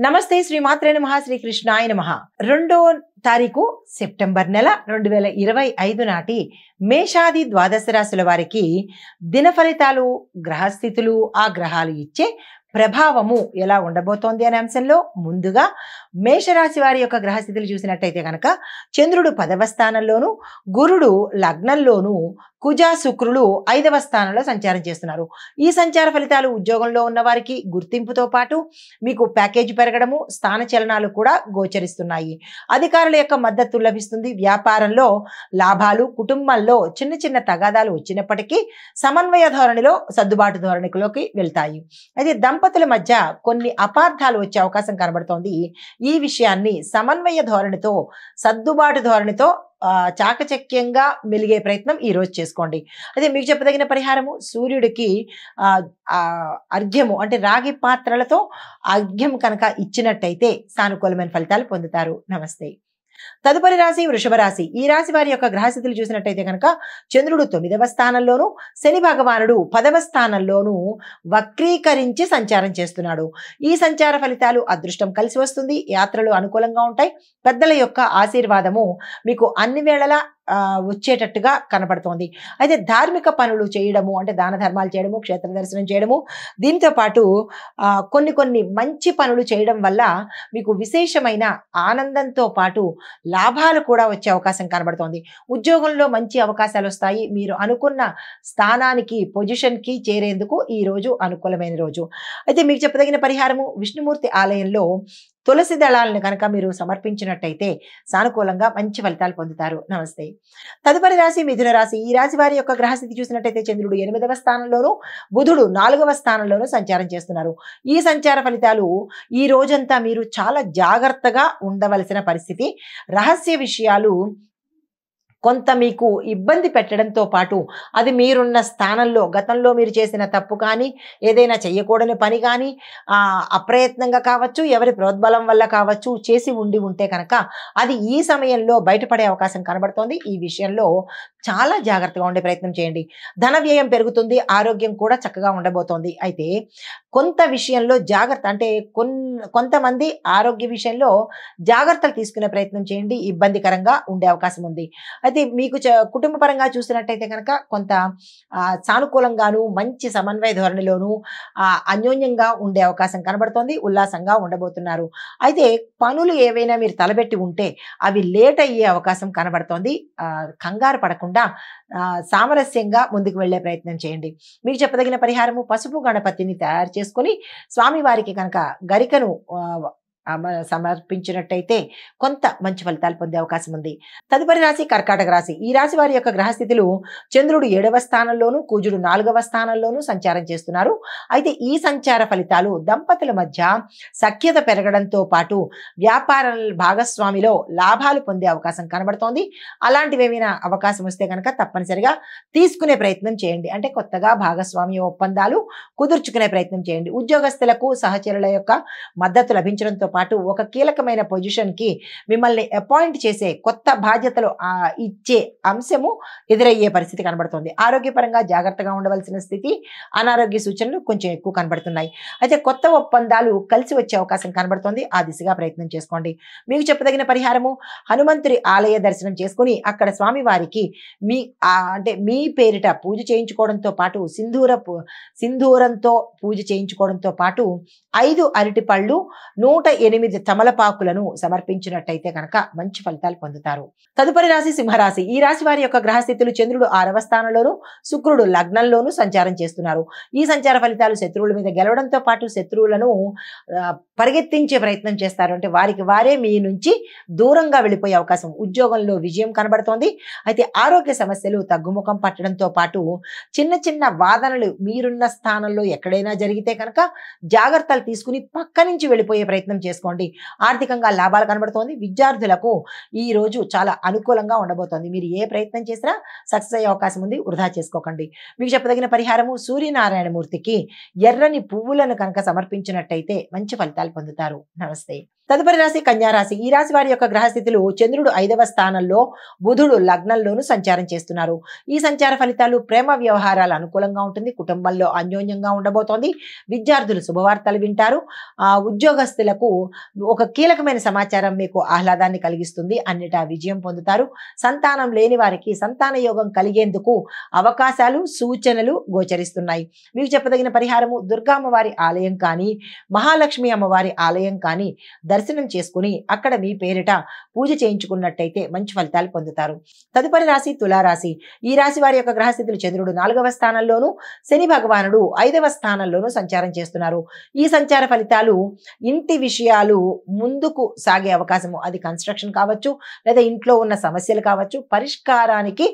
నమస్తే శ్రీమాత్రే నమః శ్రీకృష్ణాయ నమః. 2వ తారీఖు సెప్టెంబర్ నెల 2025 నాటి మేషాది ద్వాదశ రాశుల వారికి దిన ఫలితాలు, గ్రహస్థితులు, ఆ గ్రహాలు ఇచ్చే ప్రభావము ఎలా ఉండబోతోంది అనే అంశంలో ముందుగా మేషరాశి వారి యొక్క గ్రహస్థితులు చూసినట్టయితే కనుక చంద్రుడు 10వ స్థానంలోను, గురుడు లగ్నంలోను, కుజ శుక్రులు 5వ స్థానంలో సంచారం చేస్తున్నారు. ఈ సంచార ఫలితాలు ఉద్యోగంలో ఉన్న వారికి గుర్తింపుతో పాటు మీకు ప్యాకేజీ పెరగడము, స్థాన చలనాలు కూడా గోచరిస్తున్నాయి. అధికారుల యొక్క మద్దతు లభిస్తుంది. వ్యాపారంలో లాభాలు, కుటుంబంలో చిన్న చిన్న తగాదాలు వచ్చినప్పటికీ సమన్వయ ధోరణిలో సర్దుబాటు ధోరణిలోకి వెళ్తాయి. అయితే దంపతుల మధ్య కొన్ని అపార్థాలు వచ్చే అవకాశం కనబడుతోంది. ఈ విషయాన్ని సమన్వయ ధోరణితో, సర్దుబాటు ధోరణితో చాకచక్యంగా మెలిగే ప్రయత్నం ఈ రోజు చేసుకోండి. అదే మీకు చెప్పదగిన పరిహారము, సూర్యుడికి అర్ఘ్యము అంటే రాగి పాత్రలతో అర్ఘ్యం కనుక ఇచ్చినట్టయితే సానుకూలమైన ఫలితాలు పొందుతారు. నమస్తే. తదుపరి రాశి వృషభ రాశి. ఈ రాశి వారి యొక్క గ్రహస్థితులు చూసినట్టయితే కనుక చంద్రుడు 9వ స్థానంలోను, శని భగవానుడు 10వ స్థానంలోను వక్రీకరించి సంచారం చేస్తున్నాడు. ఈ సంచార ఫలితాలు అదృష్టం కలిసి వస్తుంది. యాత్రలు అనుకూలంగా ఉంటాయి. పెద్దల యొక్క ఆశీర్వాదము మీకు అన్ని వేళలా వచ్చేటట్టుగా కనపడుతోంది. అయితే ధార్మిక పనులు చేయడము అంటే దాన ధర్మాలు చేయడము, క్షేత్ర దర్శనం చేయడము, దీంతో పాటు కొన్ని మంచి పనులు చేయడం వల్ల మీకు విశేషమైన ఆనందంతో పాటు లాభాలు కూడా వచ్చే అవకాశం కనబడుతోంది. ఉద్యోగంలో మంచి అవకాశాలు వస్తాయి. మీరు అనుకున్న స్థానానికి, పొజిషన్కి చేరేందుకు ఈ రోజు అనుకూలమైన రోజు. అయితే మీకు చెప్పదగిన పరిహారము, విష్ణుమూర్తి ఆలయంలో తులసి దళాలను కనుక మీరు సమర్పించినట్టయితే సానుకూలంగా మంచి ఫలితాలు పొందుతారు. నమస్తే. తదుపరి రాశి మిథున రాశి. ఈ రాశి వారి యొక్క గ్రహస్థితి చూసినట్టయితే చంద్రుడు 8వ స్థానంలోను, బుధుడు 4వ స్థానంలోను సంచారం చేస్తున్నారు. ఈ సంచార ఫలితాలు ఈ రోజంతా మీరు చాలా జాగ్రత్తగా ఉండవలసిన పరిస్థితి. రహస్య విషయాలు కొంత మీకు ఇబ్బంది పెట్టడంతో పాటు అది మీరున్న స్థానంలో గతంలో మీరు చేసిన తప్పు కానీ, ఏదైనా చెయ్యకూడని పని కానీ, అప్రయత్నంగా కావచ్చు, ఎవరి ప్రోద్బలం వల్ల కావచ్చు చేసి ఉంటే కనుక అది ఈ సమయంలో బయటపడే అవకాశం కనబడుతోంది. ఈ విషయంలో చాలా జాగ్రత్తగా ఉండే ప్రయత్నం చేయండి. ధన వ్యయం పెరుగుతుంది. ఆరోగ్యం కూడా చక్కగా ఉండబోతోంది. అయితే కొంత విషయంలో జాగ్రత్త అంటే కొంతమంది ఆరోగ్య విషయంలో జాగ్రత్తలు తీసుకునే ప్రయత్నం చేయండి. ఇబ్బందికరంగా ఉండే అవకాశం ఉంది. అయితే మీకు కుటుంబ పరంగా చూసినట్టయితే కనుక కొంత సానుకూలంగాను, మంచి సమన్వయ ధోరణిలోను అన్యోన్యంగా ఉండే అవకాశం కనబడుతోంది. ఉల్లాసంగా ఉండబోతున్నారు. అయితే పనులు ఏవైనా మీరు తలబెట్టి ఉంటే అవి లేట్ అయ్యే అవకాశం కనబడుతోంది. కంగారు పడకుండా సామరస్యంగా ముందుకు వెళ్లే ప్రయత్నం చేయండి. మీకు చెప్పదగిన పరిహారము, పసుపు గణపతిని తయారు చేసుకొని స్వామివారికి కనుక గరికను సమర్పించినట్టయితే కొంత మంచి ఫలితాలు పొందే అవకాశం ఉంది. తదుపరి రాశి కర్కాటక రాశి. ఈ రాశి వారి యొక్క గ్రహస్థితులు చంద్రుడు 7వ స్థానంలోను, కుజుడు 4వ స్థానంలోను సంచారం చేస్తున్నారు. అయితే ఈ సంచార ఫలితాలు దంపతుల మధ్య సఖ్యత పెరగడంతో పాటు వ్యాపార భాగస్వామిలో లాభాలు పొందే అవకాశం కనబడుతోంది. అలాంటివి ఏమైనా అవకాశం వస్తే కనుక తప్పనిసరిగా తీసుకునే ప్రయత్నం చేయండి. అంటే కొత్తగా భాగస్వామి ఒప్పందాలు కుదుర్చుకునే ప్రయత్నం చేయండి. ఉద్యోగస్తులకు సహచరుల యొక్క మద్దతు లభించడంతో పాటు ఒక కీలకమైన పొజిషన్ కి మిమ్మల్ని అపాయింట్ చేసే కొత్త బాధ్యతలు ఇచ్చే అంశము ఎదురయ్యే పరిస్థితి కనబడుతుంది. ఆరోగ్యపరంగా జాగ్రత్తగా ఉండవలసిన స్థితి, అనారోగ్య సూచనలు కొంచెం ఎక్కువ కనబడుతున్నాయి. అయితే కొత్త ఒప్పందాలు కలిసి వచ్చే అవకాశం కనబడుతుంది. ఆ దిశగా ప్రయత్నం చేసుకోండి. మీకు చెప్పదగిన పరిహారము, హనుమంతుడి ఆలయ దర్శనం చేసుకుని అక్కడ స్వామివారికి మీ పేరిట పూజ చేయించుకోవడంతో పాటు సింధూరంతో పూజ చేయించుకోవడంతో పాటు 5 అరటి పళ్ళు, 108 తమలపాకులను సమర్పించినట్టయితే కనుక మంచి ఫలితాలు పొందుతారు. తదుపరి రాశి సింహరాశి. ఈ రాశి వారి యొక్క గ్రహస్థితులు చంద్రుడు 6వ స్థానంలోను, శుక్రుడు లగ్నంలోను సంచారం చేస్తున్నారు. ఈ సంచార ఫలితాలు శత్రువుల మీద గెలవడంతో పాటు శత్రువులను పరిగెత్తించే ప్రయత్నం చేస్తారు. అంటే వారికి వారే మీ నుంచి దూరంగా వెళ్ళిపోయే అవకాశం. ఉద్యోగంలో విజయం కనబడుతోంది. అయితే ఆరోగ్య సమస్యలు తగ్గుముఖం పట్టడంతో పాటు చిన్న చిన్న వాదనలు మీరున్న స్థానంలో ఎక్కడైనా జరిగితే కనుక జాగ్రత్తలు తీసుకుని పక్క నుంచి వెళ్ళిపోయే ప్రయత్నం చేసుకోండి. ఆర్థికంగా లాభాలు కనబడుతోంది. విద్యార్థులకు ఈ రోజు చాలా అనుకూలంగా ఉండబోతోంది. మీరు ఏ ప్రయత్నం చేసినా సక్సెస్ అయ్యే అవకాశం ఉంది. వృధా చేసుకోకండి. మీకు చెప్పదగిన పరిహారము, సూర్యనారాయణ మూర్తికి ఎర్రని పువ్వులను కనుక సమర్పించినట్టయితే మంచి ఫలితాలు పొందుతారు. నమస్తే. తదుపరి రాశి కన్యా రాశి. ఈ రాశి వారి యొక్క గ్రహస్థితులు చంద్రుడు 5వ స్థానంలో, బుధుడు లగ్నంలోను సంచారం చేస్తున్నారు. ఈ సంచార ఫలితాలు ప్రేమ వ్యవహారాలు అనుకూలంగా ఉంటుంది. కుటుంబంలో అన్యోన్యంగా ఉండబోతోంది. విద్యార్థులు శుభవార్తలు వింటారు. ఉద్యోగస్తులకు ఒక కీలకమైన సమాచారం మీకు ఆహ్లాదాన్ని కలిగిస్తుంది. అన్నిటా విజయం పొందుతారు. సంతానం లేని వారికి సంతాన యోగం కలిగేందుకు అవకాశాలు, సూచనలు గోచరిస్తున్నాయి. మీకు చెప్పదగిన పరిహారము దుర్గా అమ్మవారి ఆలయం కానీ, మహాలక్ష్మి అమ్మవారి ఆలయం కానీ దర్శనం చేసుకుని అక్కడ మీ పేరిట పూజ చేయించుకున్నట్టయితే మంచి ఫలితాలు పొందుతారు. తదుపరి రాశి తులారాశి. ఈ రాశి వారి యొక్క గ్రహస్థితులు చంద్రుడు 4వ స్థానంలోను, శని భగవానుడు 5వ స్థానంలోను సంచారం చేస్తున్నారు. ఈ సంచార ఫలితాలు ఇంటి విషయాలు ముందుకు సాగే అవకాశము, అది కన్స్ట్రక్షన్ కావచ్చు లేదా ఇంట్లో ఉన్న సమస్యలు కావచ్చు, పరిష్కారానికి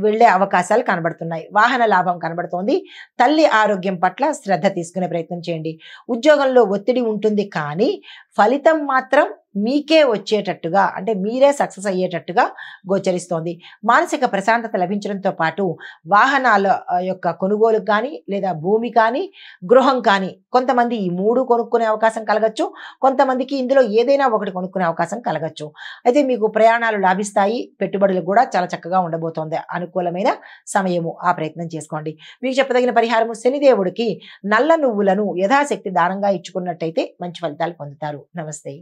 వెళ్లే అవకాశాలు కనబడుతున్నాయి. వాహన లాభం కనబడుతోంది. తల్లి ఆరోగ్యం పట్ల శ్రద్ధ తీసుకునే ప్రయత్నం చేయండి. ఉద్యోగంలో ఒత్తిడి ఉంటుంది కానీ ఫలితం మాత్రం మీకే వచ్చేటట్టుగా, అంటే మీరే సక్సెస్ అయ్యేటట్టుగా గోచరిస్తోంది. మానసిక ప్రశాంతత లభించడంతో పాటు వాహనాల యొక్క కొనుగోలు కానీ లేదా భూమి కానీ గృహం కానీ, కొంతమంది ఈ 3 కొనుక్కునే అవకాశం కలగచ్చు, కొంతమందికి ఇందులో ఏదైనా ఒకటి కొనుక్కునే అవకాశం కలగచ్చు. అయితే మీకు ప్రయాణాలు లాభిస్తాయి. పెట్టుబడులు కూడా చాలా చక్కగా ఉండబోతోంది. అనుకూలమైన సమయము, ఆ ప్రయత్నం చేసుకోండి. మీకు చెప్పదగిన పరిహారము శనిదేవుడికి నల్ల నువ్వులను యథాశక్తి దానంగా ఇచ్చుకున్నట్టయితే మంచి ఫలితాలు పొందుతారు. నమస్తే.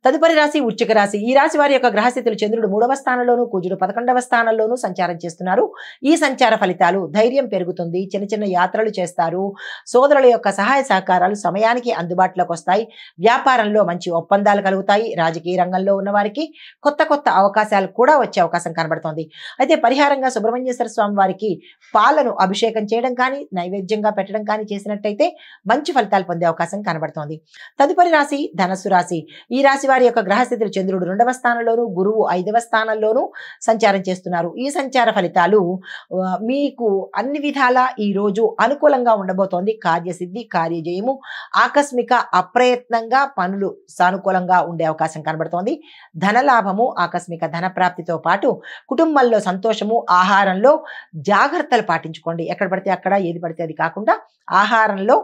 తదుపరి రాశి వృశ్చిక రాశి. ఈ రాశి వారి యొక్క గ్రహస్థితులు చంద్రుడు 3వ స్థానంలోను, కుజుడు 11వ స్థానంలోను సంచారం చేస్తున్నారు. ఈ సంచార ఫలితాలు ధైర్యం పెరుగుతుంది. చిన్న చిన్న యాత్రలు చేస్తారు. సోదరుల యొక్క సహాయ సహకారాలు సమయానికి అందుబాటులోకి వస్తాయి. వ్యాపారంలో మంచి ఒప్పందాలు కలుగుతాయి. రాజకీయ రంగంలో ఉన్న వారికి కొత్త కొత్త అవకాశాలు కూడా వచ్చే అవకాశం కనబడుతోంది. అయితే పరిహారంగా సుబ్రహ్మణ్యేశ్వర స్వామి వారికి పాలను అభిషేకం చేయడం కానీ, నైవేద్యంగా పెట్టడం కానీ చేసినట్టయితే మంచి ఫలితాలు పొందే అవకాశం కనబడుతోంది. తదుపరి రాశి ధనస్సు రాశి. ఈ రాశి వారి యొక్క గ్రహస్థితులు చంద్రుడు 2వ స్థానంలోను, గురువు 5వ స్థానంలోను సంచారం చేస్తున్నారు. ఈ సంచార ఫలితాలు మీకు అన్ని విధాలా ఈ రోజు అనుకూలంగా ఉండబోతోంది. కార్యసిద్ధి, కార్యజయము, ఆకస్మిక అప్రయత్నంగా పనులు సానుకూలంగా ఉండే అవకాశం కనబడుతోంది. ధనలాభము, ఆకస్మిక ధన ప్రాప్తితో పాటు కుటుంబంలో సంతోషము, ఆహారంలో జాగ్రత్తలు పాటించుకోండి. ఎక్కడ పడితే అక్కడ, ఏది పడితే అది కాకుండా ఆహారంలో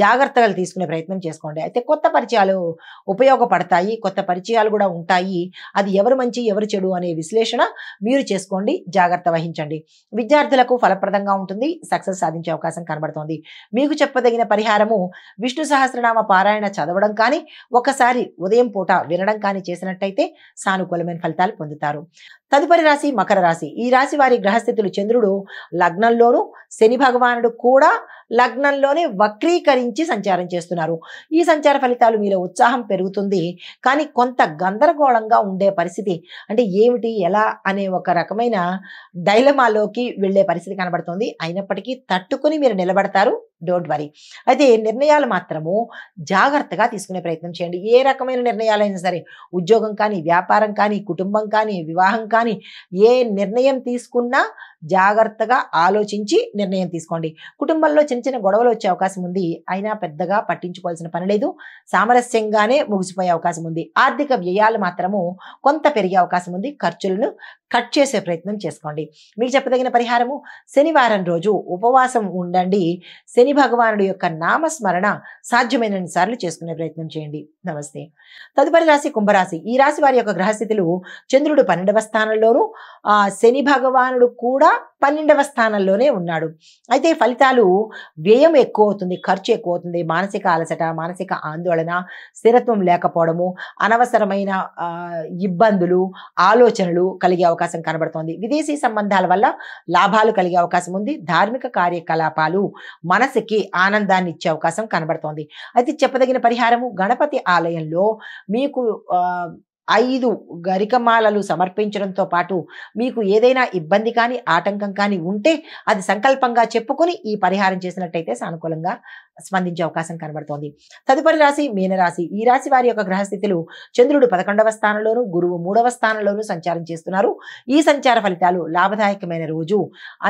జాగ్రత్తలు తీసుకునే ప్రయత్నం చేసుకోండి. అయితే కొత్త పరిచయాలు ఉపయోగపడతాయి. కొత్త పరిచయాలు కూడా ఉంటాయి. అది ఎవరు మంచి ఎవరు చెడు అనే విశ్లేషణ మీరు చేసుకోండి. జాగ్రత్త వహించండి. విద్యార్థులకు ఫలప్రదంగా ఉంటుంది. సక్సెస్ సాధించే అవకాశం కనబడుతోంది. మీకు చెప్పదగిన పరిహారము విష్ణు సహస్రనామ పారాయణ చదవడం కానీ, ఒకసారి ఉదయం పూట వినడం కానీ చేసినట్టయితే సానుకూలమైన ఫలితాలు పొందుతారు. తదుపరి రాశి మకర రాశి. ఈ రాశి వారి గ్రహస్థితులు చంద్రుడు లగ్నంలోను, శని భగవానుడు కూడా లగ్నంలోనే వక్రీకరించి సంచారం చేస్తున్నారు. ఈ సంచార ఫలితాలు మీలో ఉత్సాహం పెరుగుతుంది. కానీ కొంత గందరగోళంగా ఉండే పరిస్థితి, అంటే ఏమిటి ఎలా అనే ఒక రకమైన డైలమాలోకి వెళ్లే పరిస్థితి కనబడుతుంది. అయినప్పటికీ తట్టుకుని మీరు నిలబడతారు. Don't worry. అయితే నిర్ణయాలు మాత్రము జాగ్రత్తగా తీసుకునే ప్రయత్నం చేయండి. ఏ రకమైన నిర్ణయాలైనా సరే, ఉద్యోగం కానీ, వ్యాపారం కానీ, కుటుంబం కానీ, వివాహం కానీ, ఏ నిర్ణయం తీసుకున్నా జాగ్రత్తగా ఆలోచించి నిర్ణయం తీసుకోండి. కుటుంబంలో చిన్న చిన్న గొడవలు వచ్చే అవకాశం ఉంది. అయినా పెద్దగా పట్టించుకోవాల్సిన పని లేదు. సామరస్యంగానే ముగిసిపోయే అవకాశం ఉంది. ఆర్థిక వ్యయాలు మాత్రము కొంత పెరిగే అవకాశం ఉంది. ఖర్చులను కట్ చేసే ప్రయత్నం చేసుకోండి. మీకు చెప్పదగిన పరిహారము శనివారం రోజు ఉపవాసం ఉండండి. శని భగవానుడి యొక్క నామస్మరణ సాధ్యమైనన్ని సార్లు చేసుకునే ప్రయత్నం చేయండి. నమస్తే. తదుపరి రాశి కుంభరాశి. ఈ రాశి వారి యొక్క గ్రహస్థితులు చంద్రుడు 12వ స్థానంలోను, శని భగవానుడు కూడా 12వ స్థానంలోనే ఉన్నాడు. అయితే ఫలితాలు వ్యయం ఎక్కువ అవుతుంది, ఖర్చు ఎక్కువ అవుతుంది. మానసిక అలసట, మానసిక ఆందోళన, స్థిరత్వం లేకపోవడము, అనవసరమైన ఇబ్బందులు, ఆలోచనలు కలిగే అవకాశం కనబడుతోంది. విదేశీ సంబంధాల వల్ల లాభాలు కలిగే అవకాశం ఉంది. ధార్మిక కార్యకలాపాలు మనసుకి ఆనందాన్ని ఇచ్చే అవకాశం కనబడుతోంది. అయితే చెప్పదగిన పరిహారము గణపతి ఆలయంలో మీకు 5 గరికమాలలు సమర్పించడంతో పాటు మీకు ఏదైనా ఇబ్బంది కానీ, ఆటంకం కానీ ఉంటే అది సంకల్పంగా చెప్పుకొని ఈ పరిహారం చేసినట్టయితే సానుకూలంగా స్పందించే అవకాశం కనబడుతోంది. తదుపరి రాశి మీనరాశి. ఈ రాశి వారి యొక్క గ్రహస్థితులు చంద్రుడు 11వ స్థానంలోను, గురువు 3వ స్థానంలోను సంచారం చేస్తున్నారు. ఈ సంచార ఫలితాలు లాభదాయకమైన రోజు.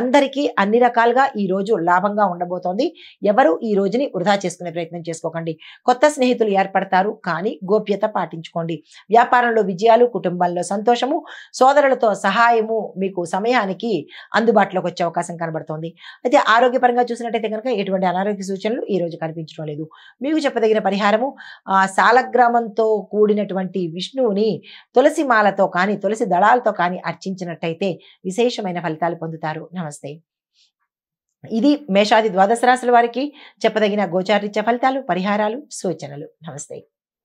అందరికీ అన్ని రకాలుగా ఈ రోజు లాభంగా ఉండబోతోంది. ఎవరు ఈ రోజుని వృధా చేసుకునే ప్రయత్నం చేసుకోకండి. కొత్త స్నేహితులు ఏర్పడతారు, కానీ గోప్యత పాటించుకోండి. వ్యాపారం ప్రయాణంలో విజయాలు, కుటుంబంలో సంతోషము, సోదరులతో సహాయము మీకు సమయానికి అందుబాటులోకి వచ్చే అవకాశం కనబడుతోంది. అయితే ఆరోగ్యపరంగా చూసినట్టయితే కనుక ఎటువంటి అనారోగ్య సూచనలు ఈ రోజు కనిపించడం లేదు. మీకు చెప్పదగిన పరిహారము సాలగ్రామంతో కూడినటువంటి విష్ణువుని తులసి మాలతో కానీ తులసి దళాలతో కానీ అర్చించినట్టయితే విశేషమైన ఫలితాలు పొందుతారు. నమస్తే. ఇది మేషాది ద్వాదశ రాశుల వారికి చెప్పదగిన గోచారరీత్యా ఫలితాలు, పరిహారాలు, సూచనలు. నమస్తే.